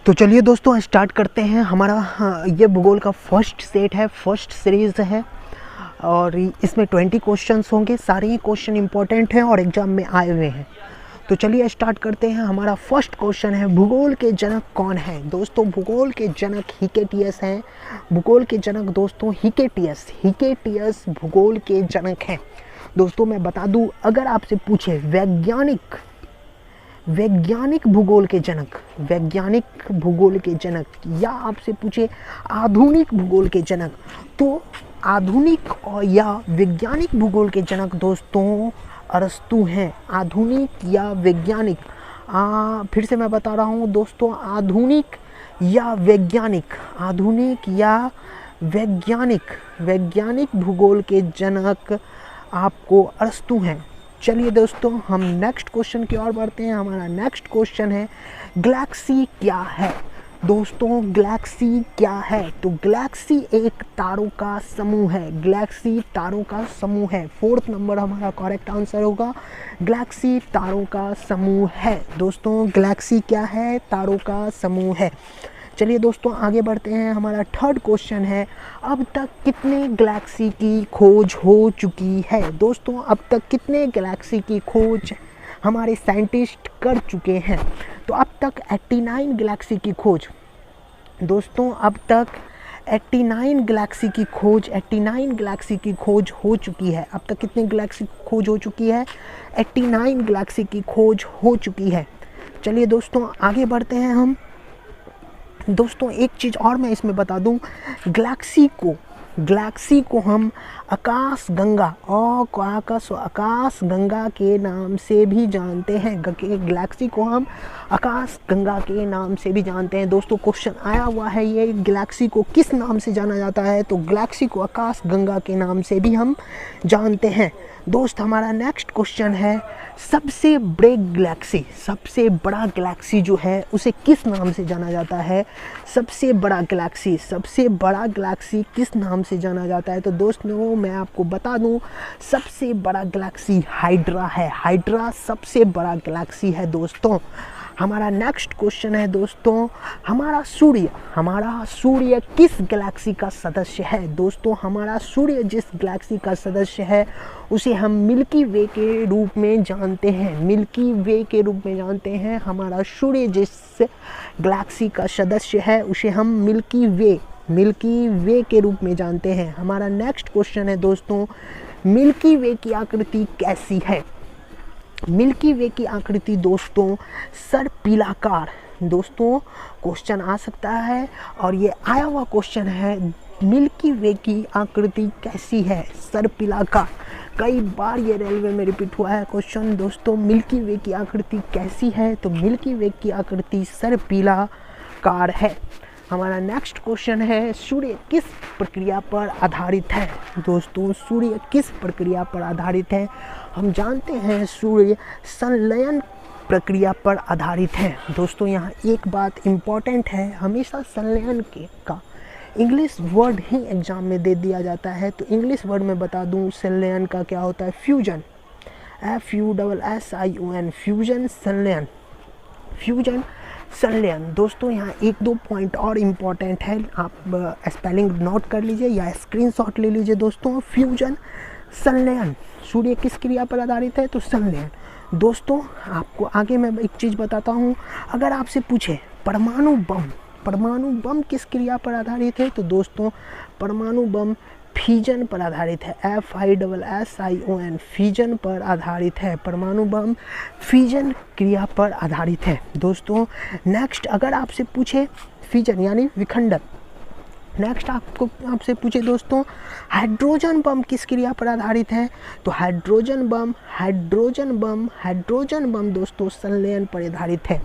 तो चलिए दोस्तों स्टार्ट करते हैं। हमारा ये भूगोल का फर्स्ट सेट है, फर्स्ट सीरीज़ है और इसमें 20 क्वेश्चंस होंगे। सारे ही क्वेश्चन इंपॉर्टेंट हैं और एग्ज़ाम में आए हुए हैं। तो चलिए स्टार्ट करते हैं। हमारा फर्स्ट क्वेश्चन है, भूगोल के जनक कौन है? दोस्तों भूगोल के जनक हिकेटियस हैं। भूगोल के जनक दोस्तों हिकेटियस भूगोल के जनक हैं। दोस्तों मैं बता दूं, अगर आपसे पूछे वैज्ञानिक भूगोल के जनक या आपसे पूछे आधुनिक भूगोल के जनक, तो आधुनिक और या वैज्ञानिक भूगोल के जनक दोस्तों अरस्तु हैं। आधुनिक या वैज्ञानिक, फिर से मैं बता रहा हूँ दोस्तों, आधुनिक या वैज्ञानिक भूगोल के जनक आपको अरस्तु हैं। चलिए दोस्तों हम नेक्स्ट क्वेश्चन की ओर बढ़ते हैं। हमारा नेक्स्ट क्वेश्चन है, गैलेक्सी क्या है? दोस्तों गैलेक्सी क्या है? तो गैलेक्सी एक तारों का समूह है। गैलेक्सी तारों का समूह है। 4th नंबर हमारा करेक्ट आंसर होगा। गैलेक्सी तारों का समूह है। दोस्तों गैलेक्सी क्या है? तारों का समूह है। चलिए दोस्तों आगे बढ़ते हैं। हमारा थर्ड क्वेश्चन है, अब तक कितने गैलेक्सी की खोज हो चुकी है? दोस्तों अब तक कितने गैलेक्सी की खोज हमारे साइंटिस्ट कर चुके हैं? तो अब तक 89 गैलेक्सी की खोज, दोस्तों अब तक 89 गैलेक्सी की खोज हो चुकी है। अब तक कितने गैलेक्सी की खोज हो चुकी है? 89 गैलेक्सी की खोज हो चुकी है। चलिए दोस्तों आगे बढ़ते हैं हम। दोस्तों एक चीज़ और मैं इसमें बता दूं, गैलेक्सी को हम आकाश गंगा के नाम से भी जानते हैं। गैलेक्सी को हम आकाश गंगा के नाम से भी जानते हैं। दोस्तों क्वेश्चन आया हुआ है ये, गैलेक्सी को किस नाम से जाना जाता है? तो गैलेक्सी को आकाश गंगा के नाम से भी हम जानते हैं। दोस्त हमारा नेक्स्ट क्वेश्चन है, सबसे बड़ा गैलेक्सी जो है उसे किस नाम से जाना जाता है? सबसे बड़ा गैलेक्सी किस नाम से जाना जाता है? तो दोस्तों मैं आपको बता दूं, सबसे बड़ा गैलेक्सी हाइड्रा है। हाइड्रा सबसे बड़ा गैलेक्सी है। दोस्तों हमारा नेक्स्ट क्वेश्चन है दोस्तों, हमारा सूर्य किस गैलेक्सी का सदस्य है? दोस्तों हमारा सूर्य जिस गैलेक्सी का सदस्य है उसे हम मिल्की वे के रूप में जानते हैं। हमारा सूर्य जिस गैलेक्सी का सदस्य है उसे हम मिल्की वे के रूप में जानते हैं। हमारा नेक्स्ट क्वेश्चन है दोस्तों, मिल्की वे की आकृति कैसी है? मिल्की वे की आकृति दोस्तों सर्पिलाकार। दोस्तों क्वेश्चन आ सकता है और ये आया हुआ क्वेश्चन है, मिल्की वे की आकृति कैसी है? सर्पिलाकार। कई बार ये रेलवे में रिपीट हुआ है क्वेश्चन। दोस्तों मिल्की वे की आकृति कैसी है? तो मिल्की वे की आकृति सर्पिलाकार है। हमारा नेक्स्ट क्वेश्चन है, सूर्य किस प्रक्रिया पर आधारित है? दोस्तों सूर्य किस प्रक्रिया पर आधारित है? हम जानते हैं सूर्य संलयन प्रक्रिया पर आधारित है। दोस्तों यहाँ एक बात इम्पॉर्टेंट है, हमेशा संलयन का इंग्लिश वर्ड ही एग्जाम में दे दिया जाता है। तो इंग्लिश वर्ड में बता दूं, संलयन का क्या होता है? फ्यूजन, FUSSION, फ्यूजन संलयन। दोस्तों यहाँ 1-2 पॉइंट और इम्पॉर्टेंट है, आप स्पेलिंग नोट कर लीजिए या स्क्रीनशॉट ले लीजिए। दोस्तों फ्यूजन संलयन, सूर्य किस क्रिया पर आधारित है? तो संलयन। दोस्तों आपको आगे मैं एक चीज़ बताता हूँ, अगर आपसे पूछे परमाणु बम किस क्रिया पर आधारित है? तो दोस्तों परमाणु बम फिजन पर आधारित है। FISSION, फिजन पर आधारित है। परमाणु बम फिजन क्रिया पर आधारित है। दोस्तों नेक्स्ट अगर आपसे पूछे फिजन यानी विखंडन, नेक्स्ट आपसे पूछे दोस्तों हाइड्रोजन बम किस क्रिया पर आधारित है? तो हाइड्रोजन बम दोस्तों संलयन पर आधारित है।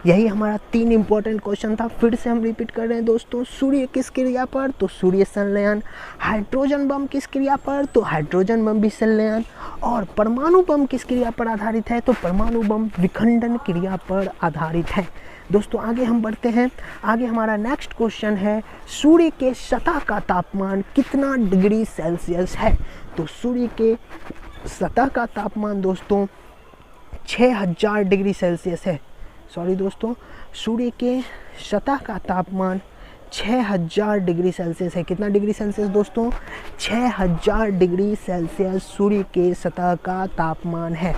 यही हमारा 3 इम्पोर्टेंट क्वेश्चन था। फिर से हम रिपीट कर रहे हैं दोस्तों, सूर्य किस क्रिया पर? तो सूर्य संलयन। हाइड्रोजन बम किस क्रिया पर? तो हाइड्रोजन बम भी संलयन। और परमाणु बम किस क्रिया पर आधारित है? तो परमाणु बम विखंडन क्रिया पर आधारित है। दोस्तों आगे हम बढ़ते हैं। आगे हमारा नेक्स्ट क्वेश्चन है, सूर्य के सतह का तापमान कितना डिग्री सेल्सियस है? तो सूर्य के सतह का तापमान दोस्तों 6000 डिग्री सेल्सियस है। सॉरी दोस्तों, सूर्य के सतह का तापमान 6000 डिग्री सेल्सियस है। कितना डिग्री सेल्सियस दोस्तों? 6000 डिग्री सेल्सियस सूर्य के सतह का तापमान है।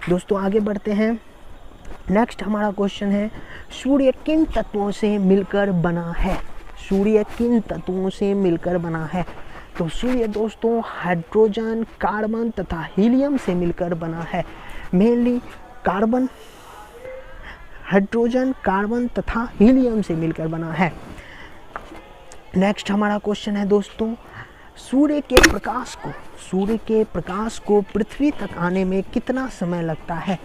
दोस्तों आगे बढ़ते हैं। नेक्स्ट हमारा क्वेश्चन है, सूर्य किन तत्वों से मिलकर बना है? सूर्य किन तत्वों से मिलकर बना है? तो सूर्य दोस्तों हाइड्रोजन, कार्बन तथा हीलियम से मिलकर बना है। मेनली कार्बन, हाइड्रोजन, कार्बन तथा हीलियम से मिलकर बना है। नेक्स्ट हमारा क्वेश्चन है दोस्तों, सूर्य के प्रकाश को पृथ्वी तक आने में कितना समय लगता है?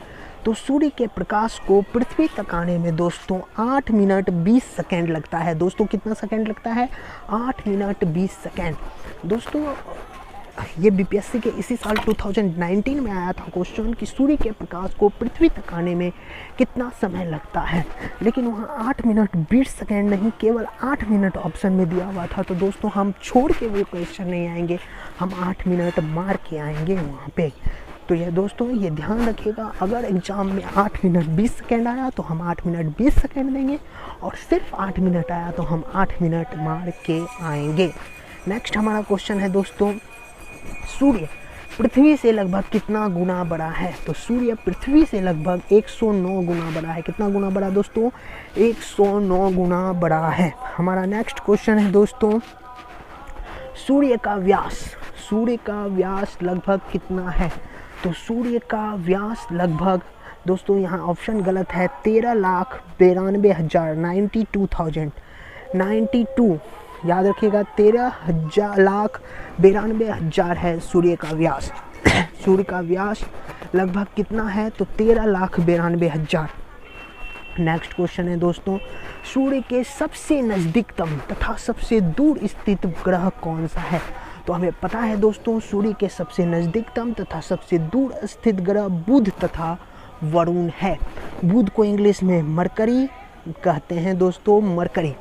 तो सूर्य के प्रकाश को पृथ्वी तक आने में दोस्तों 8 मिनट 20 सेकेंड लगता है। दोस्तों कितना सेकेंड लगता है? 8 मिनट 20 सेकेंड। दोस्तों ये बीपीएससी के इसी साल 2019 में आया था क्वेश्चन कि सूर्य के प्रकाश को पृथ्वी तक आने में कितना समय लगता है, लेकिन वहाँ 8 मिनट 20 सेकेंड नहीं, केवल 8 मिनट ऑप्शन में दिया हुआ था। तो दोस्तों हम छोड़ के वो क्वेश्चन नहीं आएंगे, हम 8 मिनट मार के आएंगे वहाँ पे। तो ये दोस्तों ये ध्यान रखिएगा, अगर एग्ज़ाम में 8 मिनट 20 सेकेंड आया तो हम 8 मिनट 20 सेकेंड देंगे, और सिर्फ 8 मिनट आया तो हम 8 मिनट मार के आएंगे। नेक्स्ट हमारा क्वेश्चन है दोस्तों, सूर्य पृथ्वी से लगभग कितना गुना बड़ा है? तो सूर्य पृथ्वी से लगभग 109 गुना बड़ा है। कितना गुना बड़ा दोस्तों? 109 गुना बड़ा है। हमारा नेक्स्ट क्वेश्चन है दोस्तों, सूर्य का व्यास लगभग कितना है? तो सूर्य का व्यास लगभग दोस्तों, यहाँ ऑप्शन गलत है, 13,92,000 92 याद रखिएगा, 13,92,000 है सूर्य का व्यास। सूर्य का व्यास लगभग कितना है? तो 13,92,000। नेक्स्ट क्वेश्चन है दोस्तों, सूर्य के सबसे नज़दीकतम तथा सबसे दूर स्थित ग्रह कौन सा है? तो हमें पता है दोस्तों, सूर्य के सबसे नज़दीकतम तथा सबसे दूर स्थित ग्रह बुध तथा वरुण है। बुध को इंग्लिश में मरकरी कहते हैं दोस्तों, मरकरी।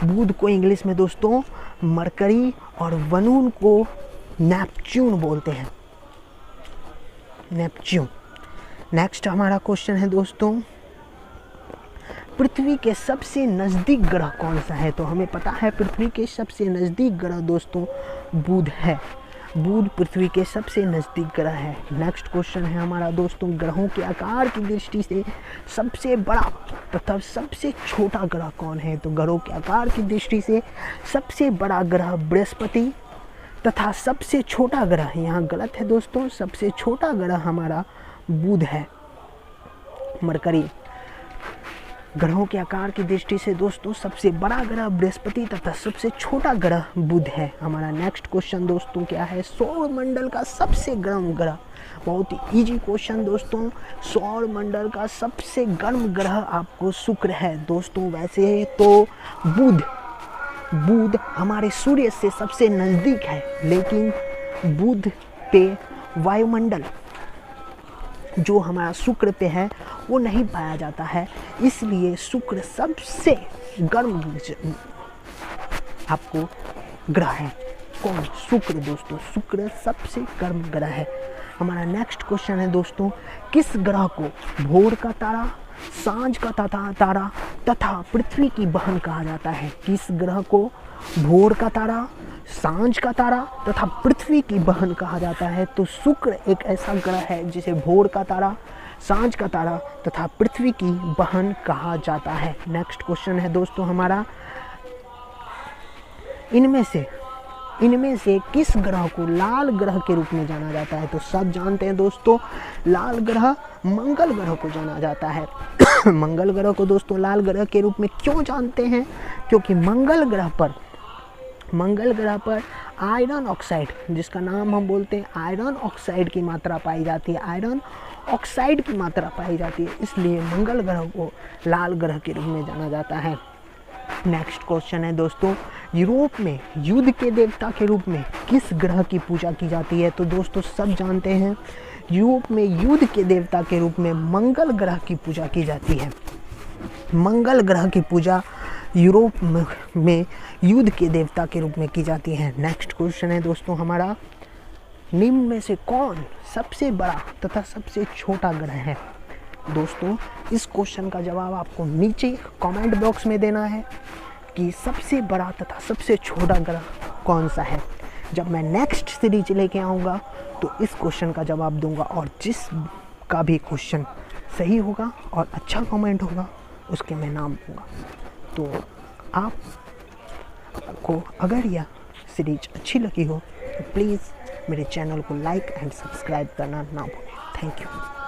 बुध को इंग्लिश में दोस्तों मरकरी, और वरुण को नेपच्यून बोलते हैं, नेपच्यून। नेक्स्ट हमारा क्वेश्चन है दोस्तों, पृथ्वी के सबसे नज़दीक ग्रह कौन सा है? तो हमें पता है पृथ्वी के सबसे नज़दीक ग्रह दोस्तों बुध है। बुध पृथ्वी के सबसे नज़दीक ग्रह है। नेक्स्ट क्वेश्चन है हमारा दोस्तों, ग्रहों के आकार की दृष्टि से सबसे बड़ा तथा सबसे छोटा ग्रह कौन है? तो ग्रहों के आकार की दृष्टि से सबसे बड़ा ग्रह बृहस्पति तथा सबसे छोटा ग्रह, यहाँ गलत है दोस्तों, सबसे छोटा ग्रह हमारा बुध है, मरकरी। ग्रहों के आकार की दृष्टि से दोस्तों सबसे बड़ा ग्रह बृहस्पति तथा सबसे छोटा ग्रह बुध है। हमारा नेक्स्ट क्वेश्चन दोस्तों क्या है, सौर मंडल का सबसे गर्म ग्रह। बहुत ही इजी क्वेश्चन दोस्तों, सौर मंडल का सबसे गर्म ग्रह आपको शुक्र है दोस्तों। वैसे तो बुध हमारे सूर्य से सबसे नज़दीक है, लेकिन बुध पे वायुमंडल जो हमारा शुक्र पे है वो नहीं पाया जाता है, इसलिए शुक्र सबसे गर्म आपको ग्रह है। कौन? शुक्र दोस्तों, शुक्र सबसे गर्म ग्रह है। हमारा नेक्स्ट क्वेश्चन है दोस्तों, किस ग्रह को भोर का तारा, सांझ का तारा तथा पृथ्वी की बहन कहा जाता है? किस ग्रह को भोर का तारा, सांझ का तारा तथा पृथ्वी की बहन कहा जाता है? तो शुक्र एक ऐसा ग्रह है जिसे भोर का तारा, सांझ का तारा तथा पृथ्वी की बहन कहा जाता है। नेक्स्ट क्वेश्चन है दोस्तों हमारा, इनमें से किस ग्रह को लाल ग्रह के रूप में जाना जाता है? तो सब जानते हैं दोस्तों, लाल ग्रह मंगल ग्रह को जाना जाता है। मंगल ग्रह को दोस्तों लाल ग्रह के रूप में क्यों जानते हैं? क्योंकि मंगल ग्रह पर आयरन ऑक्साइड, जिसका नाम हम बोलते हैं आयरन ऑक्साइड की मात्रा पाई जाती है, आयरन ऑक्साइड की मात्रा पाई जाती है, इसलिए मंगल ग्रह को लाल ग्रह के रूप में जाना जाता है। नेक्स्ट क्वेश्चन है दोस्तों, यूरोप में युद्ध के देवता के रूप में किस ग्रह की पूजा की जाती है? तो दोस्तों सब जानते हैं, यूरोप में युद्ध के देवता के रूप में मंगल ग्रह की पूजा की जाती है। मंगल ग्रह की पूजा यूरोप में युद्ध के देवता के रूप में की जाती है। नेक्स्ट क्वेश्चन है दोस्तों हमारा, निम्न में से कौन सबसे बड़ा तथा सबसे छोटा ग्रह है? दोस्तों इस क्वेश्चन का जवाब आपको नीचे कमेंट बॉक्स में देना है कि सबसे बड़ा तथा सबसे छोटा ग्रह कौन सा है। जब मैं नेक्स्ट सीरीज लेके आऊँगा तो इस क्वेश्चन का जवाब दूंगा, और जिस का भी क्वेश्चन सही होगा और अच्छा कमेंट होगा उसके मैं नाम दूंगा। तो आपको अगर यह सीरीज अच्छी लगी हो तो प्लीज़ मेरे चैनल को लाइक एंड सब्सक्राइब करना ना भूलें। Thank you.